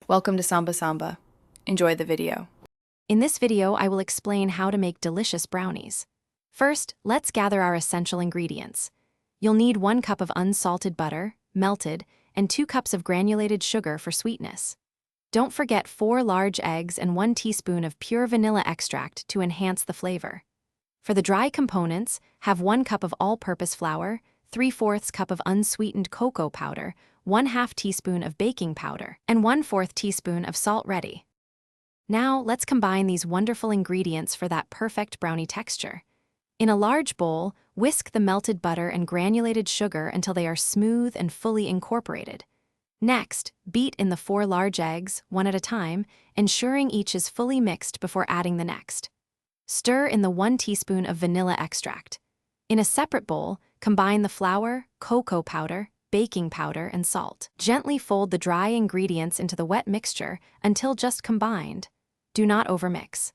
Welcome to Samba Samba. Enjoy the video. In this video, I will explain how to make delicious brownies. First, let's gather our essential ingredients. You'll need 1 cup of unsalted butter, melted, and 2 cups of granulated sugar for sweetness. Don't forget 4 large eggs and 1 teaspoon of pure vanilla extract to enhance the flavor. For the dry components, have 1 cup of all-purpose flour, 3/4 cup of unsweetened cocoa powder, 1/2 teaspoon of baking powder, and 1/4 teaspoon of salt ready. Now, let's combine these wonderful ingredients for that perfect brownie texture. In a large bowl, whisk the melted butter and granulated sugar until they are smooth and fully incorporated. Next, beat in the 4 large eggs, one at a time, ensuring each is fully mixed before adding the next. Stir in the 1 teaspoon of vanilla extract. In a separate bowl, combine the flour, cocoa powder, baking powder, and salt. Gently fold the dry ingredients into the wet mixture until just combined. Do not overmix.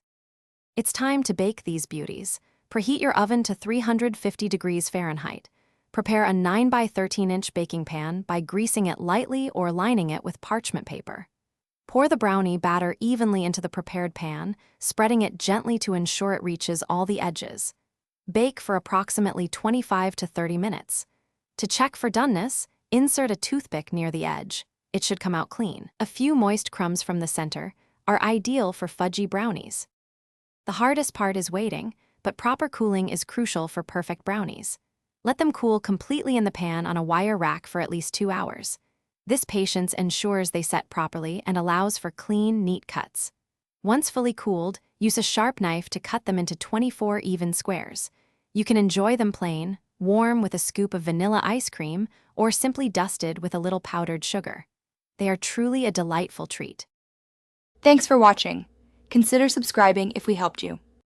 It's time to bake these beauties. Preheat your oven to 350 degrees Fahrenheit. Prepare a 9 by 13-inch baking pan by greasing it lightly or lining it with parchment paper. Pour the brownie batter evenly into the prepared pan, spreading it gently to ensure it reaches all the edges. Bake for approximately 25 to 30 minutes. To check for doneness, insert a toothpick near the edge. It should come out clean. A few moist crumbs from the center are ideal for fudgy brownies. The hardest part is waiting, but proper cooling is crucial for perfect brownies. Let them cool completely in the pan on a wire rack for at least 2 hours. This patience ensures they set properly and allows for clean, neat cuts. Once fully cooled, use a sharp knife to cut them into 24 even squares. You can enjoy them plain, warm with a scoop of vanilla ice cream, or simply dusted with a little powdered sugar. They are truly a delightful treat. Thanks for watching. Consider subscribing if we helped you.